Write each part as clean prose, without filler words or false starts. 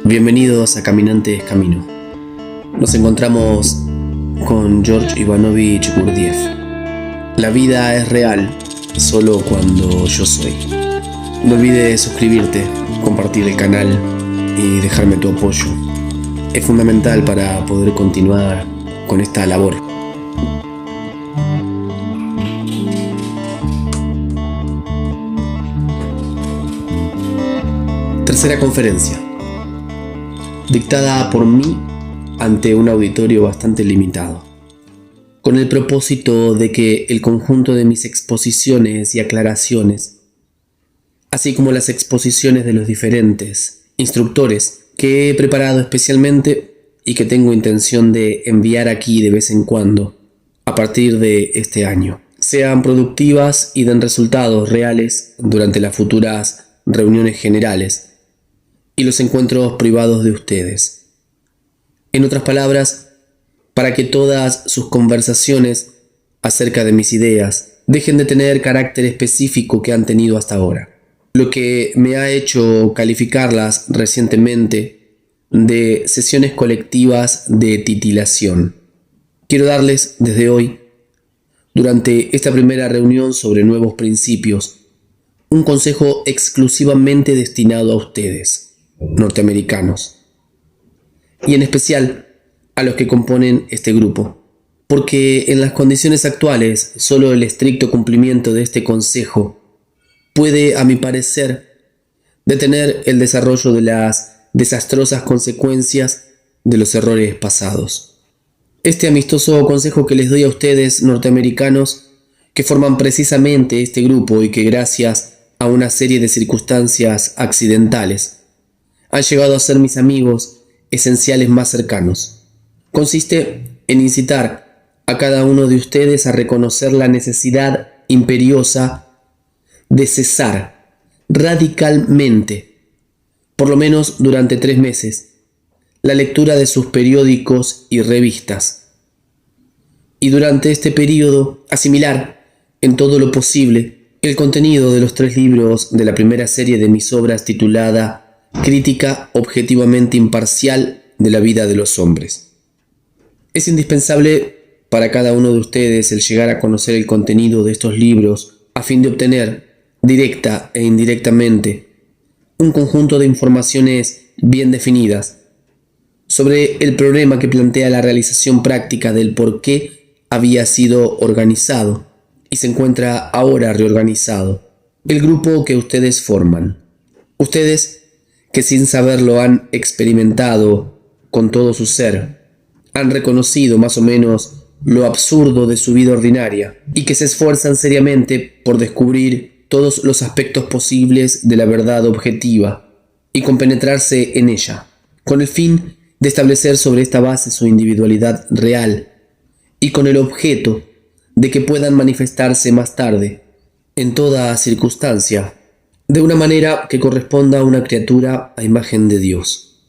Bienvenidos a Caminantes Camino. Nos encontramos con George Ivanovich Gurdjieff. La vida es real solo cuando yo soy. No olvides suscribirte, compartir el canal y dejarme tu apoyo. Es fundamental para poder continuar con esta labor. Tercera conferencia, dictada por mí ante un auditorio bastante limitado, con el propósito de que el conjunto de mis exposiciones y aclaraciones, así como las exposiciones de los diferentes instructores que he preparado especialmente y que tengo intención de enviar aquí de vez en cuando a partir de este año, sean productivas y den resultados reales durante las futuras reuniones generales y los encuentros privados de ustedes. En otras palabras, para que todas sus conversaciones acerca de mis ideas dejen de tener carácter específico que han tenido hasta ahora, lo que me ha hecho calificarlas recientemente de sesiones colectivas de titilación. Quiero darles desde hoy, durante esta primera reunión sobre nuevos principios, un consejo exclusivamente destinado a ustedes, norteamericanos, y en especial a los que componen este grupo, porque en las condiciones actuales solo el estricto cumplimiento de este consejo puede, a mi parecer, detener el desarrollo de las desastrosas consecuencias de los errores pasados. Este amistoso consejo que les doy a ustedes, norteamericanos, que forman precisamente este grupo y que gracias a una serie de circunstancias accidentales han llegado a ser mis amigos esenciales más cercanos, consiste en incitar a cada uno de ustedes a reconocer la necesidad imperiosa de cesar radicalmente, por lo menos durante 3 meses, la lectura de sus periódicos y revistas, y durante este periodo asimilar en todo lo posible el contenido de los 3 libros de la primera serie de mis obras titulada Crítica objetivamente imparcial de la vida de los hombres. Es indispensable para cada uno de ustedes el llegar a conocer el contenido de estos libros a fin de obtener, directa e indirectamente, un conjunto de informaciones bien definidas sobre el problema que plantea la realización práctica del por qué había sido organizado y se encuentra ahora reorganizado el grupo que ustedes forman. Ustedes que sin saberlo han experimentado con todo su ser, han reconocido más o menos lo absurdo de su vida ordinaria y que se esfuerzan seriamente por descubrir todos los aspectos posibles de la verdad objetiva y compenetrarse en ella, con el fin de establecer sobre esta base su individualidad real y con el objeto de que puedan manifestarse más tarde, en toda circunstancia, de una manera que corresponda a una criatura a imagen de Dios.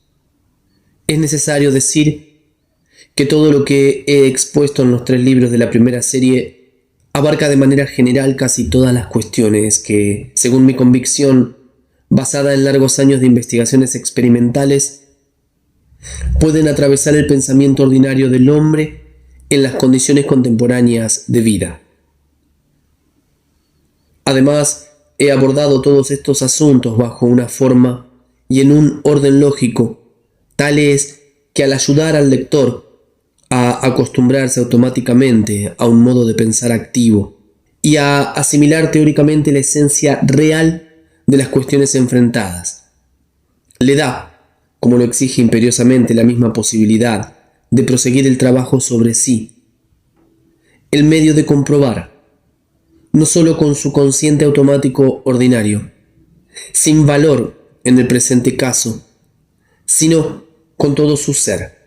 Es necesario decir que todo lo que he expuesto en los 3 libros de la primera serie abarca de manera general casi todas las cuestiones que, según mi convicción, basada en largos años de investigaciones experimentales, pueden atravesar el pensamiento ordinario del hombre en las condiciones contemporáneas de vida. Además, he abordado todos estos asuntos bajo una forma y en un orden lógico, tales que al ayudar al lector a acostumbrarse automáticamente a un modo de pensar activo y a asimilar teóricamente la esencia real de las cuestiones enfrentadas, le da, como lo exige imperiosamente la misma posibilidad de proseguir el trabajo sobre sí, el medio de comprobar, no solo con su consciente automático ordinario, sin valor en el presente caso, sino con todo su ser,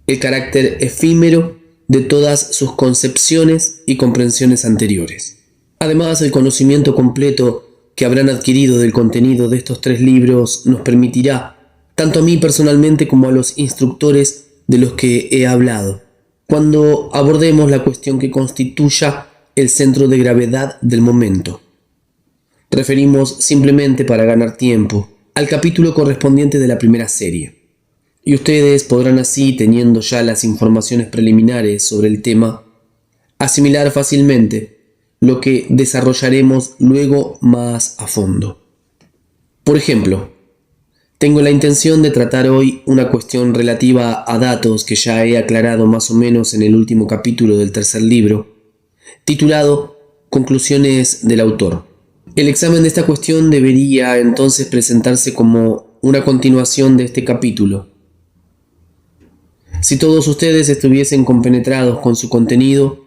el carácter efímero de todas sus concepciones y comprensiones anteriores. Además, el conocimiento completo que habrán adquirido del contenido de estos 3 libros nos permitirá, tanto a mí personalmente como a los instructores de los que he hablado, cuando abordemos la cuestión que constituya el centro de gravedad del momento. Referimos simplemente, para ganar tiempo, al capítulo correspondiente de la primera serie. Y ustedes podrán así, teniendo ya las informaciones preliminares sobre el tema, asimilar fácilmente lo que desarrollaremos luego más a fondo. Por ejemplo, tengo la intención de tratar hoy una cuestión relativa a datos que ya he aclarado más o menos en el último capítulo del tercer libro, titulado Conclusiones del autor. El examen de esta cuestión debería entonces presentarse como una continuación de este capítulo. Si todos ustedes estuviesen compenetrados con su contenido,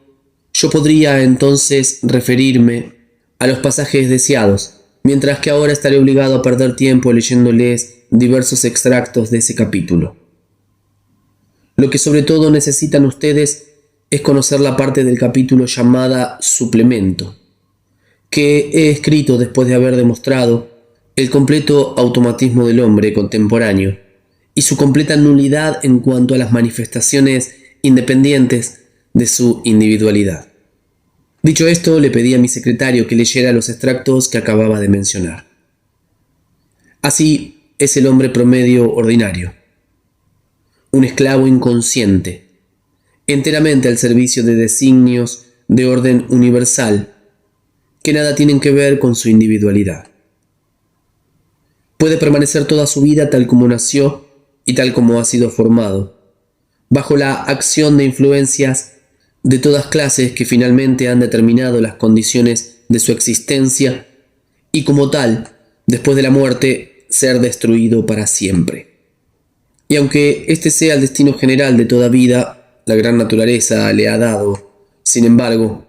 yo podría entonces referirme a los pasajes deseados, mientras que ahora estaré obligado a perder tiempo leyéndoles diversos extractos de ese capítulo. Lo que sobre todo necesitan ustedes es conocer la parte del capítulo llamada suplemento, que he escrito después de haber demostrado el completo automatismo del hombre contemporáneo y su completa nulidad en cuanto a las manifestaciones independientes de su individualidad. Dicho esto, le pedí a mi secretario que leyera los extractos que acababa de mencionar. Así es el hombre promedio ordinario, un esclavo inconsciente, enteramente al servicio de designios de orden universal que nada tienen que ver con su individualidad. Puede permanecer toda su vida tal como nació y tal como ha sido formado, bajo la acción de influencias de todas clases que finalmente han determinado las condiciones de su existencia y como tal, después de la muerte, ser destruido para siempre. Y aunque este sea el destino general de toda vida, la gran naturaleza le ha dado, sin embargo,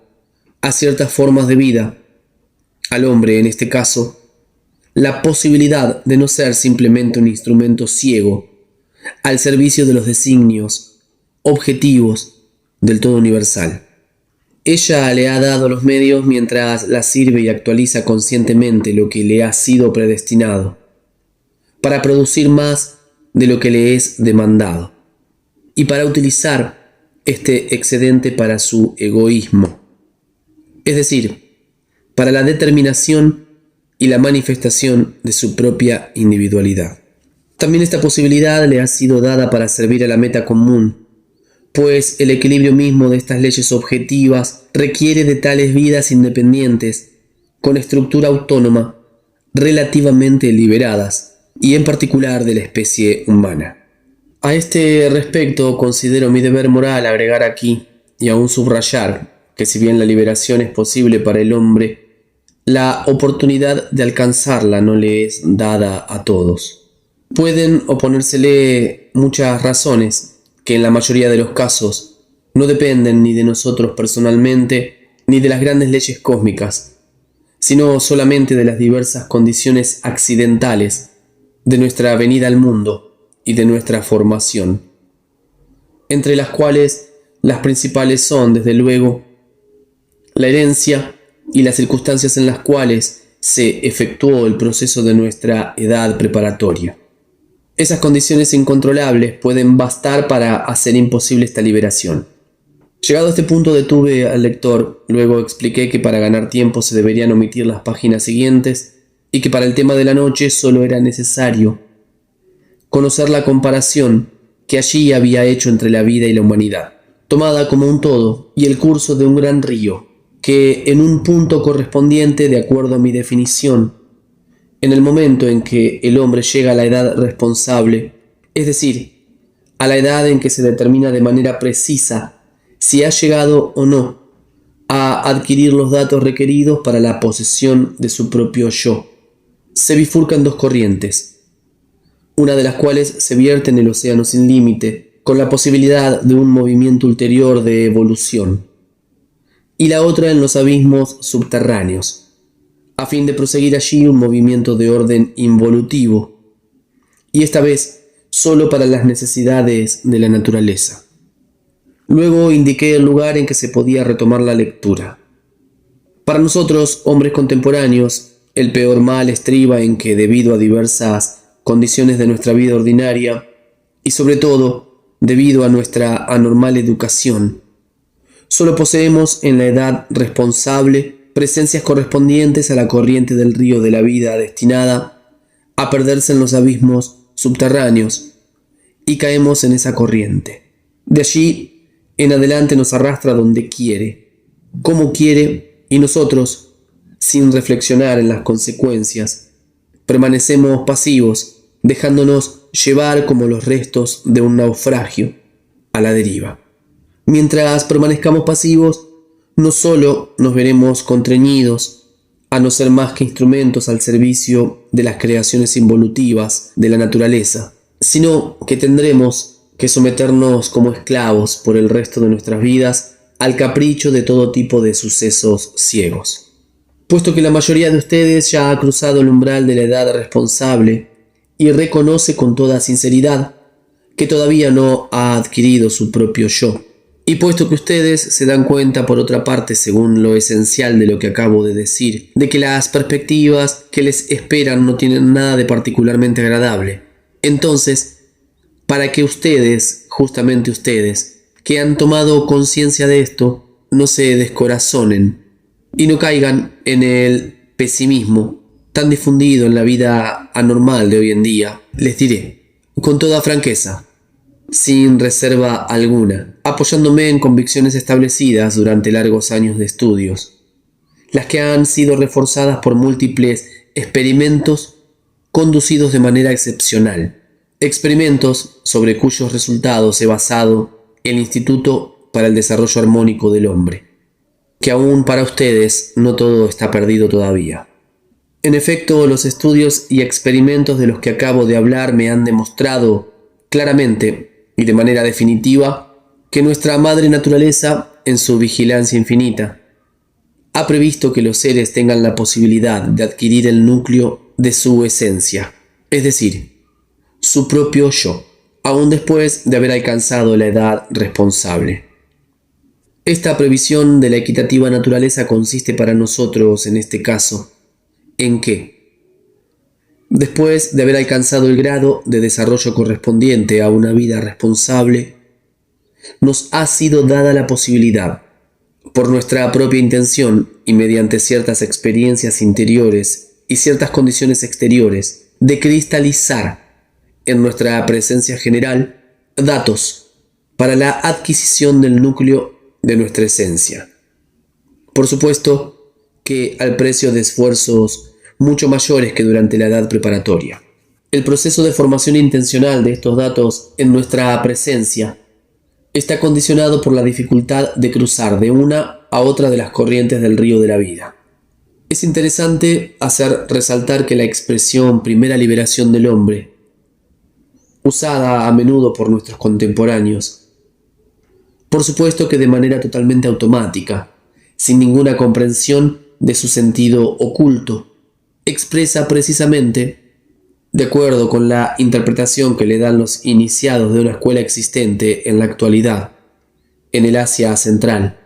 a ciertas formas de vida, al hombre en este caso, la posibilidad de no ser simplemente un instrumento ciego al servicio de los designios objetivos del todo universal. Ella le ha dado los medios mientras la sirve y actualiza conscientemente lo que le ha sido predestinado, para producir más de lo que le es demandado, y para utilizar este excedente para su egoísmo, es decir, para la determinación y la manifestación de su propia individualidad. También esta posibilidad le ha sido dada para servir a la meta común, pues el equilibrio mismo de estas leyes objetivas requiere de tales vidas independientes, con estructura autónoma, relativamente liberadas, y en particular de la especie humana. A este respecto considero mi deber moral agregar aquí, y aún subrayar, que si bien la liberación es posible para el hombre, la oportunidad de alcanzarla no le es dada a todos. Pueden oponérsele muchas razones, que en la mayoría de los casos no dependen ni de nosotros personalmente, ni de las grandes leyes cósmicas, sino solamente de las diversas condiciones accidentales de nuestra venida al mundo y de nuestra formación, entre las cuales las principales son, desde luego, la herencia y las circunstancias en las cuales se efectuó el proceso de nuestra edad preparatoria. Esas condiciones incontrolables pueden bastar para hacer imposible esta liberación. Llegado a este punto detuve al lector, luego expliqué que para ganar tiempo se deberían omitir las páginas siguientes y que para el tema de la noche solo era necesario conocer la comparación que allí había hecho entre la vida y la humanidad, tomada como un todo, y el curso de un gran río, que en un punto correspondiente, de acuerdo a mi definición, en el momento en que el hombre llega a la edad responsable, es decir, a la edad en que se determina de manera precisa si ha llegado o no a adquirir los datos requeridos para la posesión de su propio yo, se bifurcan dos corrientes, una de las cuales se vierte en el océano sin límite, con la posibilidad de un movimiento ulterior de evolución, y la otra en los abismos subterráneos, a fin de proseguir allí un movimiento de orden involutivo, y esta vez solo para las necesidades de la naturaleza. Luego indiqué el lugar en que se podía retomar la lectura. Para nosotros, hombres contemporáneos, el peor mal estriba en que, debido a diversas condiciones de nuestra vida ordinaria, y sobre todo debido a nuestra anormal educación, Solo poseemos en la edad responsable presencias correspondientes a la corriente del río de la vida destinada a perderse en los abismos subterráneos, y caemos en esa corriente. De allí en adelante nos arrastra donde quiere, como quiere, y nosotros, sin reflexionar en las consecuencias, permanecemos pasivos, dejándonos llevar como los restos de un naufragio a la deriva. Mientras permanezcamos pasivos, no solo nos veremos constreñidos a no ser más que instrumentos al servicio de las creaciones involutivas de la naturaleza, sino que tendremos que someternos como esclavos por el resto de nuestras vidas al capricho de todo tipo de sucesos ciegos. Puesto que la mayoría de ustedes ya ha cruzado el umbral de la edad responsable y reconoce con toda sinceridad que todavía no ha adquirido su propio yo, y puesto que ustedes se dan cuenta, por otra parte, según lo esencial de lo que acabo de decir, de que las perspectivas que les esperan no tienen nada de particularmente agradable, entonces, para que ustedes, justamente ustedes, que han tomado conciencia de esto, no se descorazonen y no caigan en el pesimismo tan difundido en la vida anormal de hoy en día, les diré, con toda franqueza, sin reserva alguna, apoyándome en convicciones establecidas durante largos años de estudios, las que han sido reforzadas por múltiples experimentos conducidos de manera excepcional, experimentos sobre cuyos resultados he basado el Instituto para el Desarrollo Armónico del Hombre, que aún para ustedes no todo está perdido todavía. En efecto, los estudios y experimentos de los que acabo de hablar me han demostrado claramente y de manera definitiva que nuestra madre naturaleza, en su vigilancia infinita, ha previsto que los seres tengan la posibilidad de adquirir el núcleo de su esencia, es decir, su propio yo, aún después de haber alcanzado la edad responsable. Esta previsión de la equitativa naturaleza consiste para nosotros, en este caso, en que, después de haber alcanzado el grado de desarrollo correspondiente a una vida responsable, nos ha sido dada la posibilidad, por nuestra propia intención y mediante ciertas experiencias interiores y ciertas condiciones exteriores, de cristalizar en nuestra presencia general datos para la adquisición del núcleo de nuestra esencia. Por supuesto que al precio de esfuerzos mucho mayores que durante la edad preparatoria. El proceso de formación intencional de estos datos en nuestra presencia está condicionado por la dificultad de cruzar de una a otra de las corrientes del río de la vida. Es interesante hacer resaltar que la expresión primera liberación del hombre, usada a menudo por nuestros contemporáneos, por supuesto que de manera totalmente automática, sin ninguna comprensión de su sentido oculto, expresa precisamente, de acuerdo con la interpretación que le dan los iniciados de una escuela existente en la actualidad, en el Asia Central,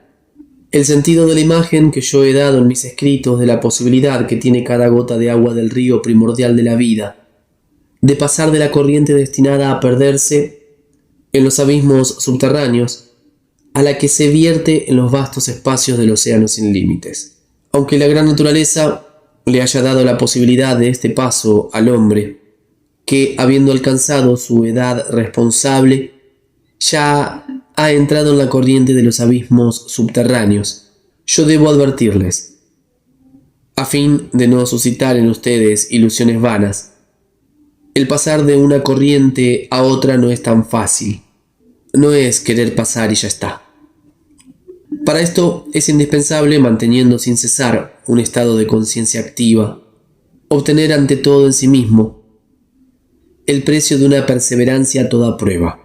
el sentido de la imagen que yo he dado en mis escritos de la posibilidad que tiene cada gota de agua del río primordial de la vida, de pasar de la corriente destinada a perderse en los abismos subterráneos a la que se vierte en los vastos espacios del océano sin límites. Aunque la gran naturaleza le haya dado la posibilidad de este paso al hombre, que, habiendo alcanzado su edad responsable, ya ha entrado en la corriente de los abismos subterráneos, yo debo advertirles, a fin de no suscitar en ustedes ilusiones vanas, el pasar de una corriente a otra no es tan fácil, no es querer pasar y ya está. Para esto es indispensable, manteniendo sin cesar un estado de conciencia activa, obtener ante todo en sí mismo el precio de una perseverancia a toda prueba,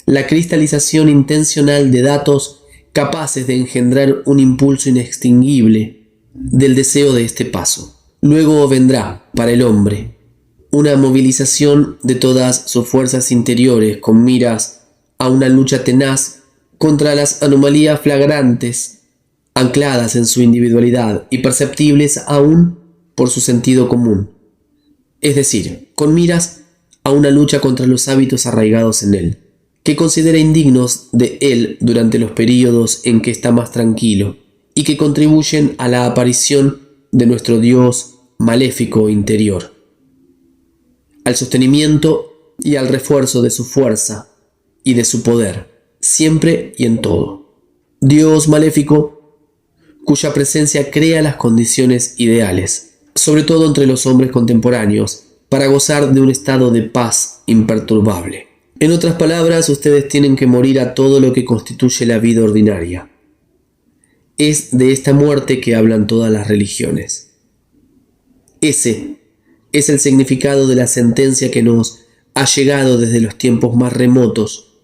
la cristalización intencional de datos capaces de engendrar un impulso inextinguible del deseo de este paso. Luego vendrá, para el hombre, una movilización de todas sus fuerzas interiores con miras a una lucha tenaz contra las anomalías flagrantes, ancladas en su individualidad y perceptibles aún por su sentido común, es decir, con miras a una lucha contra los hábitos arraigados en él. que considera indignos de él durante los períodos en que está más tranquilo y que contribuyen a la aparición de nuestro Dios maléfico interior, al sostenimiento y al refuerzo de su fuerza y de su poder, siempre y en todo. Dios maléfico cuya presencia crea las condiciones ideales, sobre todo entre los hombres contemporáneos, para gozar de un estado de paz imperturbable. En otras palabras, ustedes tienen que morir a todo lo que constituye la vida ordinaria. Es de esta muerte que hablan todas las religiones. Ese es el significado de la sentencia que nos ha llegado desde los tiempos más remotos.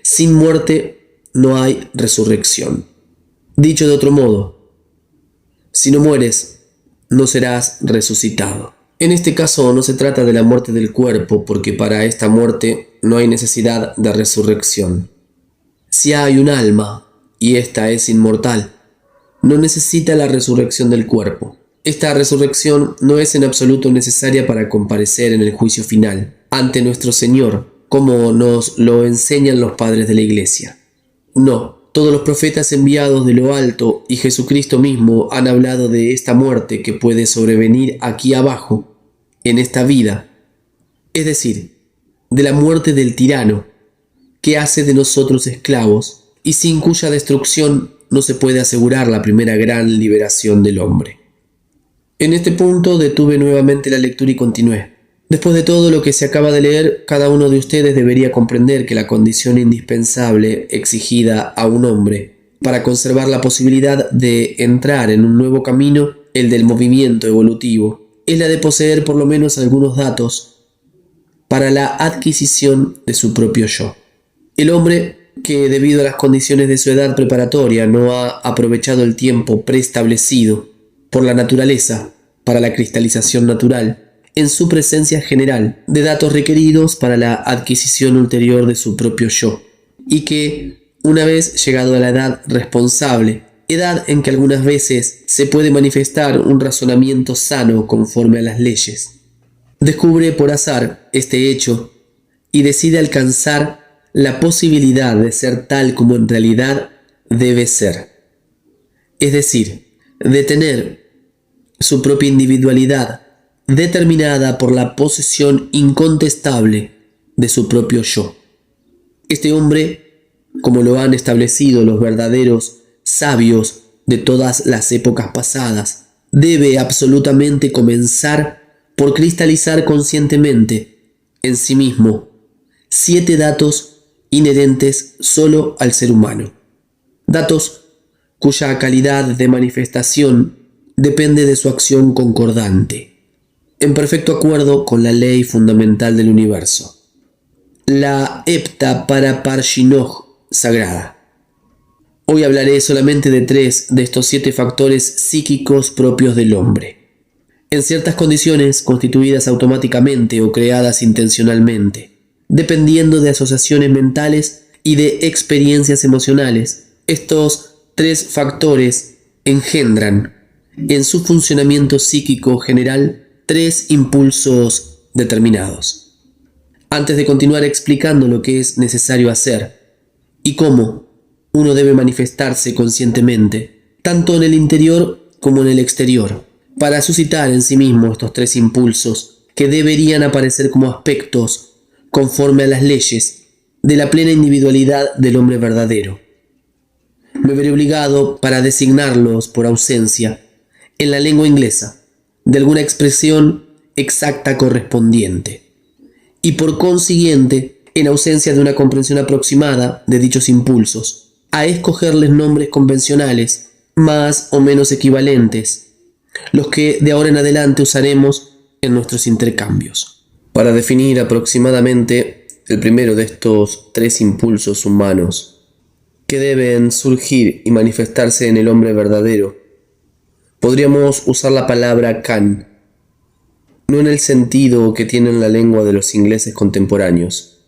Sin muerte no hay resurrección. Dicho de otro modo, si no mueres, no serás resucitado. En este caso no se trata de la muerte del cuerpo, porque para esta muerte no hay necesidad de resurrección. Si hay un alma, y ésta es inmortal, no necesita la resurrección del cuerpo. Esta resurrección no es en absoluto necesaria para comparecer en el juicio final ante nuestro Señor, como nos lo enseñan los padres de la Iglesia. No, todos los profetas enviados de lo alto y Jesucristo mismo han hablado de esta muerte que puede sobrevenir aquí abajo, en esta vida, es decir, de la muerte del tirano, que hace de nosotros esclavos y sin cuya destrucción no se puede asegurar la primera gran liberación del hombre. En este punto detuve nuevamente la lectura y continué. Después de todo lo que se acaba de leer, cada uno de ustedes debería comprender que la condición indispensable exigida a un hombre para conservar la posibilidad de entrar en un nuevo camino, el del movimiento evolutivo, es la de poseer por lo menos algunos datos para la adquisición de su propio yo. El hombre que, debido a las condiciones de su edad preparatoria, no ha aprovechado el tiempo preestablecido por la naturaleza para la cristalización natural, en su presencia general, de datos requeridos para la adquisición ulterior de su propio yo, y que, una vez llegado a la edad responsable, edad en que algunas veces se puede manifestar un razonamiento sano conforme a las leyes, descubre por azar este hecho y decide alcanzar la posibilidad de ser tal como en realidad debe ser, es decir, de tener su propia individualidad determinada por la posesión incontestable de su propio yo. Este hombre, como lo han establecido los verdaderos sabios de todas las épocas pasadas, debe absolutamente comenzar por cristalizar conscientemente en sí mismo 7 datos inherentes solo al ser humano, datos cuya calidad de manifestación depende de su acción concordante, en perfecto acuerdo con la ley fundamental del universo, la Hepta Paraparshinoj sagrada. Hoy hablaré solamente de 3 de estos 7 factores psíquicos propios del hombre, en ciertas condiciones constituidas automáticamente o creadas intencionalmente, dependiendo de asociaciones mentales y de experiencias emocionales. Estos 3 factores engendran en su funcionamiento psíquico general 3 impulsos determinados. Antes de continuar explicando lo que es necesario hacer y cómo uno debe manifestarse conscientemente, tanto en el interior como en el exterior, para suscitar en sí mismo estos 3 impulsos que deberían aparecer como aspectos conforme a las leyes de la plena individualidad del hombre verdadero. Me veré obligado, para designarlos por ausencia, en la lengua inglesa, de alguna expresión exacta correspondiente, y por consiguiente, en ausencia de una comprensión aproximada de dichos impulsos, a escogerles nombres convencionales, más o menos equivalentes, los que de ahora en adelante usaremos en nuestros intercambios. Para definir aproximadamente el primero de estos 3 impulsos humanos que deben surgir y manifestarse en el hombre verdadero, podríamos usar la palabra can, no en el sentido que tiene en la lengua de los ingleses contemporáneos,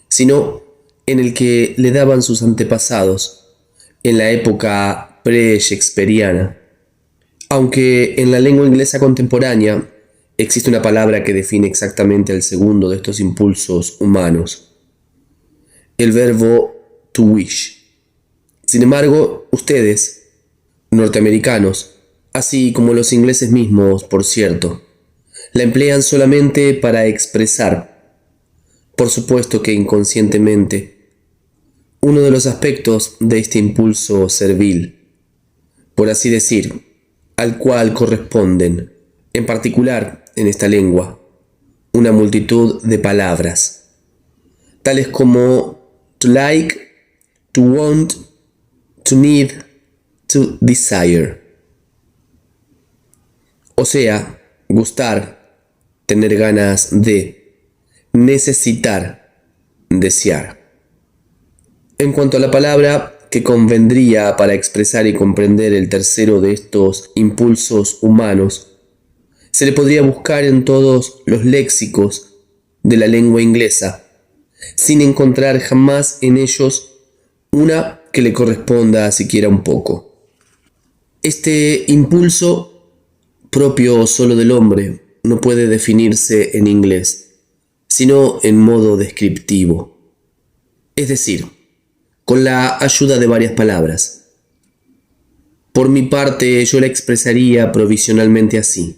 sino en el que le daban sus antepasados en la época pre-shakespeariana. Aunque en la lengua inglesa contemporánea existe una palabra que define exactamente el segundo de estos impulsos humanos. el verbo to wish. Sin embargo, ustedes, norteamericanos, así como los ingleses mismos, por cierto, la emplean solamente para expresar, por supuesto que inconscientemente, uno de los aspectos de este impulso servil, por así decir, al cual corresponden, en particular en esta lengua, una multitud de palabras, tales como to like, to want, to need, to desire. O sea, gustar, tener ganas de, necesitar, desear. En cuanto a la palabra que convendría para expresar y comprender el tercero de estos impulsos humanos, se le podría buscar en todos los léxicos de la lengua inglesa, sin encontrar jamás en ellos una que le corresponda siquiera un poco. Este impulso, propio solo del hombre, no puede definirse en inglés, sino en modo descriptivo, es decir, con la ayuda de varias palabras. Por mi parte, yo la expresaría provisionalmente así: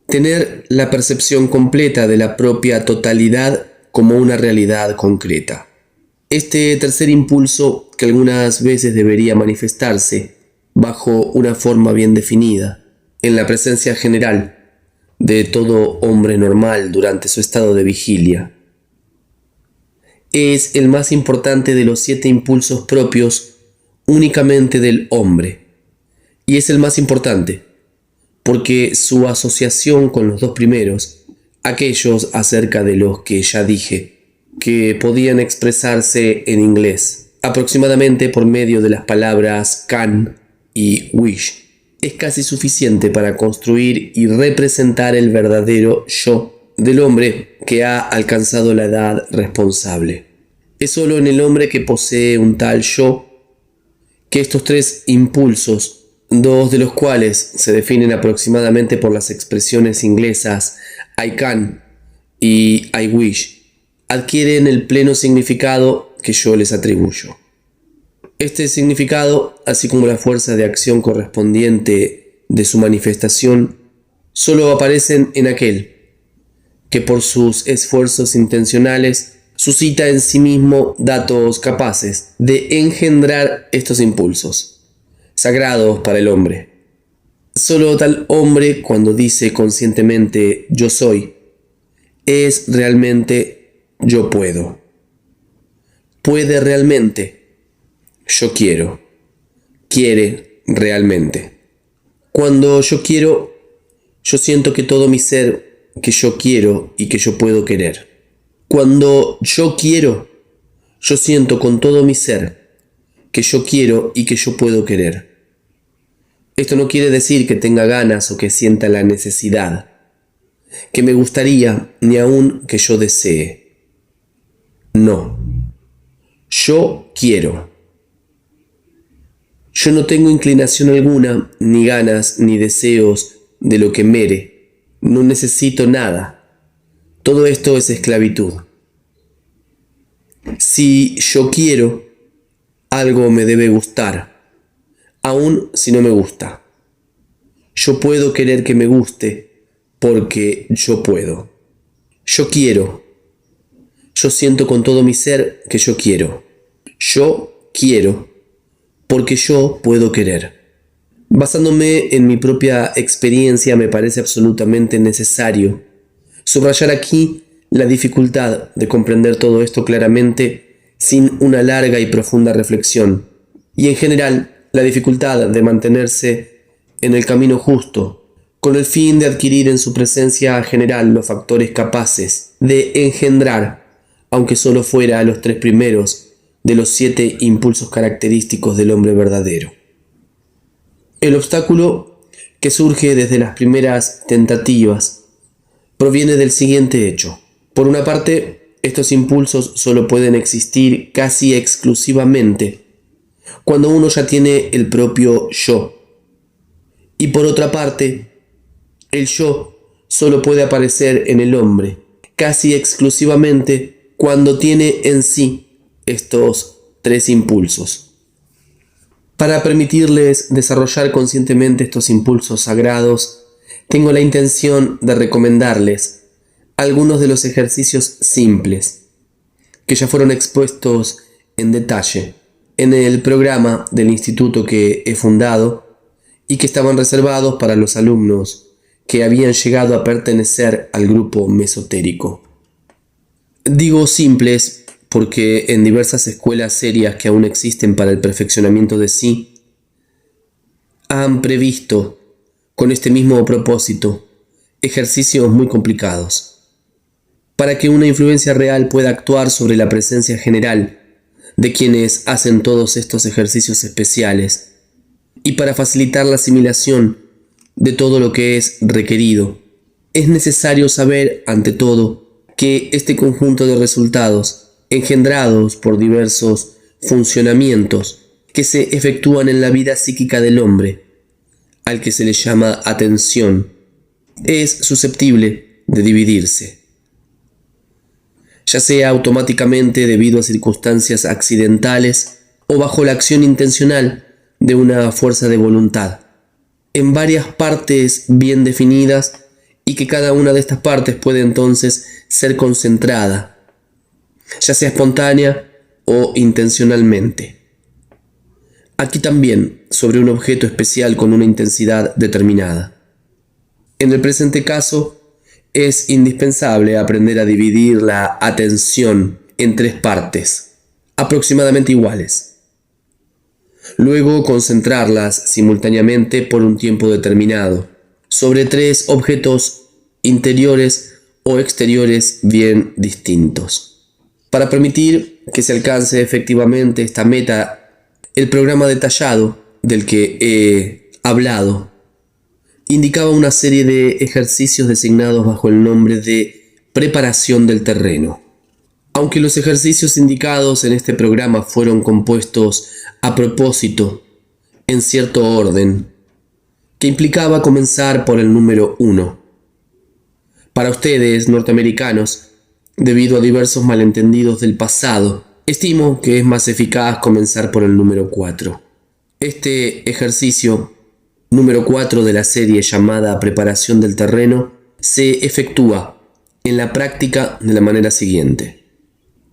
tener la percepción completa de la propia totalidad como una realidad concreta. Este tercer impulso, que algunas veces debería manifestarse bajo una forma bien definida, en la presencia general de todo hombre normal durante su estado de vigilia, es el más importante de los 7 impulsos propios únicamente del hombre, y es el más importante porque su asociación con los dos primeros, aquellos acerca de los que ya dije, que podían expresarse en inglés, aproximadamente por medio de las palabras can y wish, es casi suficiente para construir y representar el verdadero yo del hombre que ha alcanzado la edad responsable. Es solo en el hombre que posee un tal yo que estos 3 impulsos, 2 de los cuales se definen aproximadamente por las expresiones inglesas I can y I wish, adquieren el pleno significado que yo les atribuyo. Este significado, así como la fuerza de acción correspondiente de su manifestación, solo aparecen en aquel que por sus esfuerzos intencionales suscita en sí mismo datos capaces de engendrar estos impulsos, sagrados para el hombre. Solo tal hombre, cuando dice conscientemente yo soy, es realmente yo puedo. Puede realmente. Yo quiero. Quiere realmente. Cuando yo quiero, yo siento que todo mi ser, que yo quiero y que yo puedo querer. Cuando yo quiero, yo siento con todo mi ser que yo quiero y que yo puedo querer. Esto no quiere decir que tenga ganas o que sienta la necesidad, que me gustaría, ni aun que yo desee. No. Yo quiero. Yo no tengo inclinación alguna, ni ganas, ni deseos de lo que mere. No necesito nada. Todo esto es esclavitud. Si yo quiero, algo me debe gustar, aun si no me gusta. Yo puedo querer que me guste, porque yo puedo. Yo quiero. Yo siento con todo mi ser que yo quiero. Yo quiero, porque yo puedo querer. Basándome en mi propia experiencia, me parece absolutamente necesario subrayar aquí la dificultad de comprender todo esto claramente sin una larga y profunda reflexión, y en general la dificultad de mantenerse en el camino justo, con el fin de adquirir en su presencia general los factores capaces de engendrar, aunque solo fuera los 3 primeros de los 7 impulsos característicos del hombre verdadero. El obstáculo que surge desde las primeras tentativas proviene del siguiente hecho. Por una parte, estos impulsos solo pueden existir casi exclusivamente cuando uno ya tiene el propio yo. Y por otra parte, el yo solo puede aparecer en el hombre casi exclusivamente cuando tiene en sí estos 3 impulsos. Para permitirles desarrollar conscientemente estos impulsos sagrados, tengo la intención de recomendarles algunos de los ejercicios simples que ya fueron expuestos en detalle en el programa del instituto que he fundado y que estaban reservados para los alumnos que habían llegado a pertenecer al grupo mesotérico. Digo simples porque en diversas escuelas serias que aún existen para el perfeccionamiento de sí, han previsto, con este mismo propósito, ejercicios muy complicados, para que una influencia real pueda actuar sobre la presencia general de quienes hacen todos estos ejercicios especiales, y para facilitar la asimilación de todo lo que es requerido. Es necesario saber, ante todo, que este conjunto de resultados, engendrados por diversos funcionamientos que se efectúan en la vida psíquica del hombre, al que se le llama atención, es susceptible de dividirse, ya sea automáticamente debido a circunstancias accidentales o bajo la acción intencional de una fuerza de voluntad, en varias partes bien definidas, y que cada una de estas partes puede entonces ser concentrada, ya sea espontánea o intencionalmente. Aquí también sobre un objeto especial con una intensidad determinada. En el presente caso, es indispensable aprender a dividir la atención en 3 partes, aproximadamente iguales. Luego concentrarlas simultáneamente por un tiempo determinado, sobre 3 objetos interiores o exteriores bien distintos. Para permitir que se alcance efectivamente esta meta, el programa detallado del que he hablado indicaba una serie de ejercicios designados bajo el nombre de preparación del terreno. Aunque los ejercicios indicados en este programa fueron compuestos a propósito, en cierto orden, que implicaba comenzar por el número 1. Para ustedes, norteamericanos, debido a diversos malentendidos del pasado, estimo que es más eficaz comenzar por el número 4. Este ejercicio, número 4 de la serie llamada preparación del terreno, se efectúa en la práctica de la manera siguiente.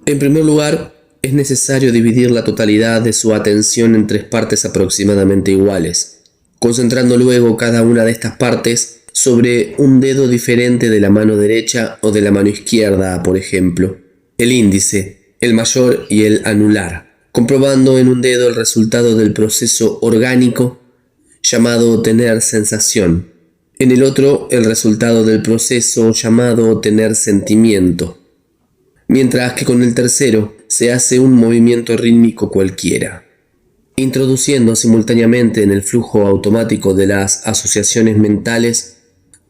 En primer lugar, es necesario dividir la totalidad de su atención en 3 partes aproximadamente iguales, concentrando luego cada una de estas partes sobre un dedo diferente de la mano derecha o de la mano izquierda, por ejemplo, el índice, el mayor y el anular, comprobando en un dedo el resultado del proceso orgánico llamado tener sensación, en el otro el resultado del proceso llamado tener sentimiento, mientras que con el tercero se hace un movimiento rítmico cualquiera, introduciendo simultáneamente en el flujo automático de las asociaciones mentales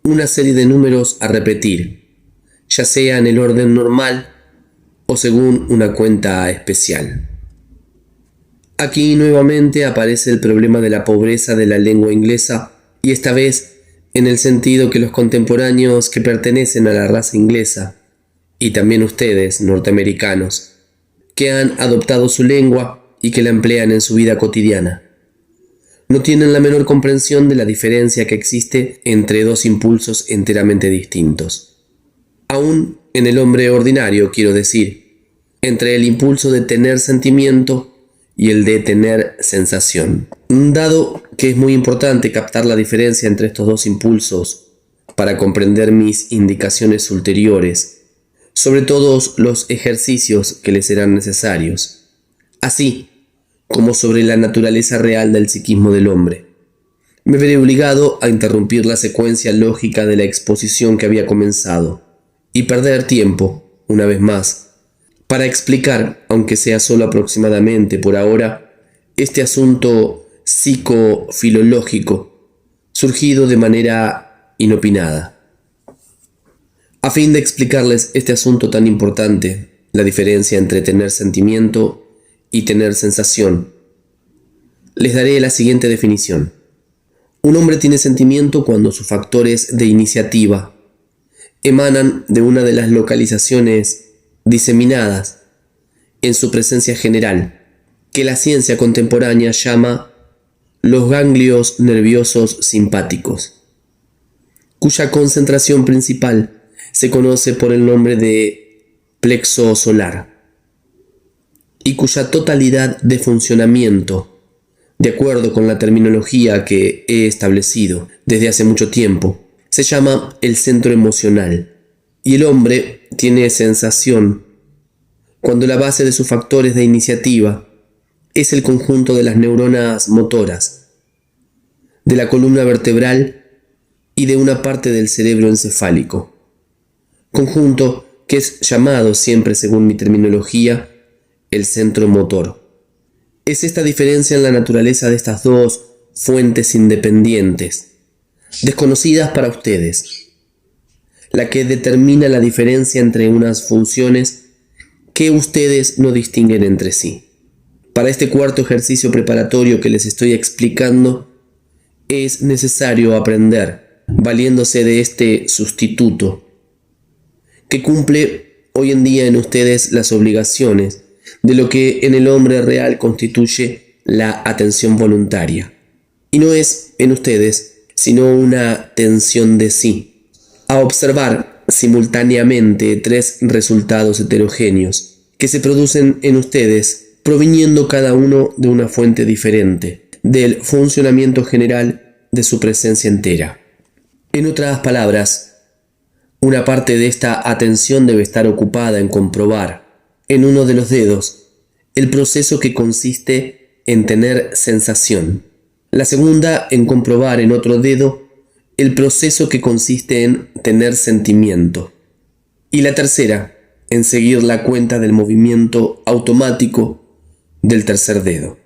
una serie de números a repetir, ya sea en el orden normal o según una cuenta especial. Aquí nuevamente aparece el problema de la pobreza de la lengua inglesa, y esta vez en el sentido que los contemporáneos que pertenecen a la raza inglesa, y también ustedes, norteamericanos, que han adoptado su lengua y que la emplean en su vida cotidiana, no tienen la menor comprensión de la diferencia que existe entre 2 impulsos enteramente distintos. Aún en el hombre ordinario, quiero decir, entre el impulso de tener sentimiento y el de tener sensación. Dado que es muy importante captar la diferencia entre estos 2 impulsos para comprender mis indicaciones ulteriores sobre todos los ejercicios que les serán necesarios, así como sobre la naturaleza real del psiquismo del hombre, me veré obligado a interrumpir la secuencia lógica de la exposición que había comenzado y perder tiempo, una vez más, para explicar, aunque sea solo aproximadamente por ahora, este asunto psicofilológico surgido de manera inopinada. A fin de explicarles este asunto tan importante, la diferencia entre tener sentimiento y tener sensación, les daré la siguiente definición. Un hombre tiene sentimiento cuando sus factores de iniciativa emanan de una de las localizaciones diseminadas en su presencia general, que la ciencia contemporánea llama los ganglios nerviosos simpáticos, cuya concentración principal se conoce por el nombre de plexo solar, y cuya totalidad de funcionamiento, de acuerdo con la terminología que he establecido desde hace mucho tiempo, se llama el centro emocional. Y el hombre tiene sensación cuando la base de sus factores de iniciativa es el conjunto de las neuronas motoras, de la columna vertebral y de una parte del cerebro encefálico. Conjunto que es llamado siempre, según mi terminología, el centro motor. Es esta diferencia en la naturaleza de estas dos fuentes independientes, desconocidas para ustedes, la que determina la diferencia entre unas funciones que ustedes no distinguen entre sí. Para este cuarto ejercicio preparatorio que les estoy explicando, es necesario aprender, valiéndose de este sustituto, que cumple hoy en día en ustedes las obligaciones de lo que en el hombre real constituye la atención voluntaria. Y no es en ustedes, sino una tensión de sí, a observar simultáneamente tres resultados heterogéneos que se producen en ustedes, proviniendo cada uno de una fuente diferente, del funcionamiento general de su presencia entera. En otras palabras, una parte de esta atención debe estar ocupada en comprobar en uno de los dedos el proceso que consiste en tener sensación. La segunda en comprobar en otro dedo el proceso que consiste en tener sentimiento. Y la tercera en seguir la cuenta del movimiento automático del tercer dedo.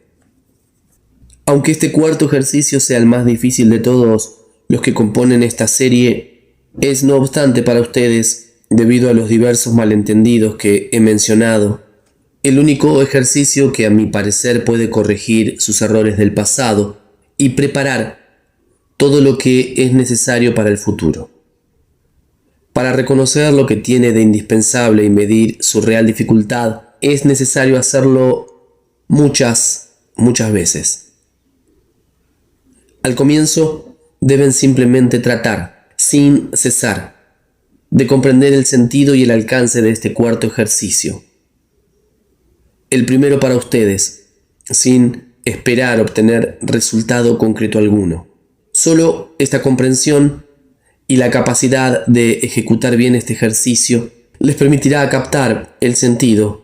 Aunque este cuarto ejercicio sea el más difícil de todos los que componen esta serie, es no obstante para ustedes, debido a los diversos malentendidos que he mencionado, el único ejercicio que a mi parecer puede corregir sus errores del pasado y preparar todo lo que es necesario para el futuro. Para reconocer lo que tiene de indispensable y medir su real dificultad, es necesario hacerlo muchas veces. Al comienzo, deben simplemente tratar, sin cesar, de comprender el sentido y el alcance de este cuarto ejercicio. El primero para ustedes, sin esperar obtener resultado concreto alguno. Solo esta comprensión y la capacidad de ejecutar bien este ejercicio les permitirá captar el sentido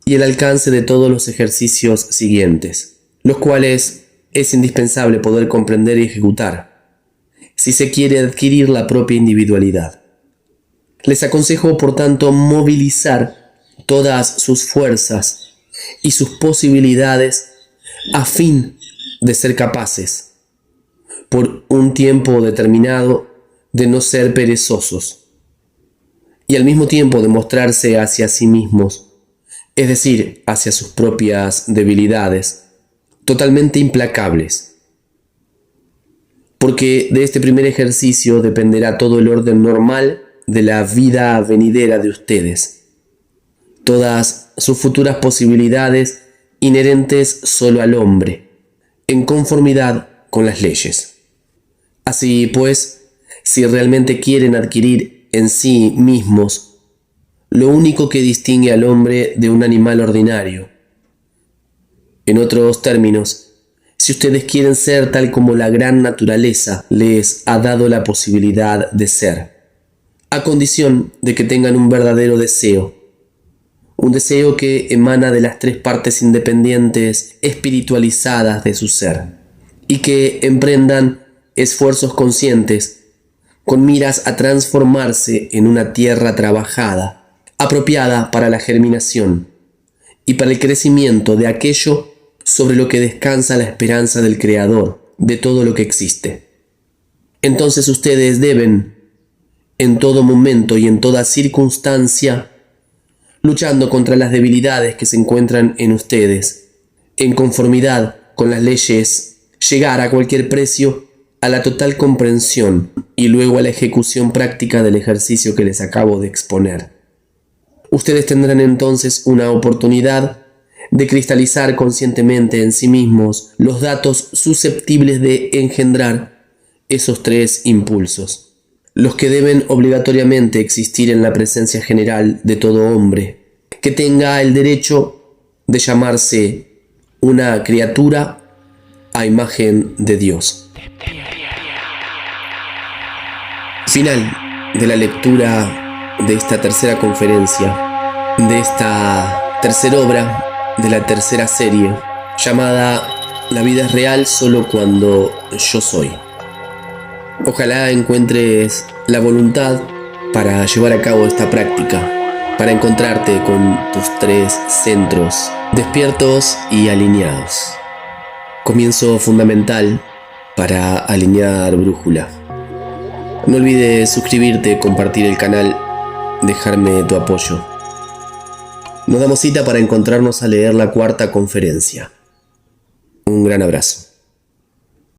y el alcance de todos los ejercicios siguientes, los cuales es indispensable poder comprender y ejecutar, si se quiere adquirir la propia individualidad. Les aconsejo, por tanto, movilizar todas sus fuerzas y sus posibilidades a fin de ser capaces, por un tiempo determinado, de no ser perezosos y al mismo tiempo de mostrarse hacia sí mismos, es decir, hacia sus propias debilidades, totalmente implacables. Porque de este primer ejercicio dependerá todo el orden normal de la vida venidera de ustedes, todas sus futuras posibilidades inherentes solo al hombre, en conformidad con las leyes. Así pues, si realmente quieren adquirir en sí mismos lo único que distingue al hombre de un animal ordinario, en otros términos, si ustedes quieren ser tal como la gran naturaleza les ha dado la posibilidad de ser, a condición de que tengan un verdadero deseo, un deseo que emana de las tres partes independientes espiritualizadas de su ser, y que emprendan esfuerzos conscientes con miras a transformarse en una tierra trabajada, apropiada para la germinación y para el crecimiento de aquello sobre lo que descansa la esperanza del Creador de todo lo que existe. Entonces ustedes deben, en todo momento y en toda circunstancia, luchando contra las debilidades que se encuentran en ustedes, en conformidad con las leyes, llegar a cualquier precio a la total comprensión y luego a la ejecución práctica del ejercicio que les acabo de exponer. Ustedes tendrán entonces una oportunidad de cristalizar conscientemente en sí mismos los datos susceptibles de engendrar esos tres impulsos, los que deben obligatoriamente existir en la presencia general de todo hombre, que tenga el derecho de llamarse una criatura a imagen de Dios. Final de la lectura de esta tercera conferencia, de esta tercera obra de la tercera serie, llamada La vida es real solo cuando yo soy. Ojalá encuentres la voluntad para llevar a cabo esta práctica, para encontrarte con tus tres centros despiertos y alineados. Comienzo fundamental para alinear brújula. No olvides suscribirte, compartir el canal, dejarme tu apoyo. Nos damos cita para encontrarnos a leer la cuarta conferencia. Un gran abrazo.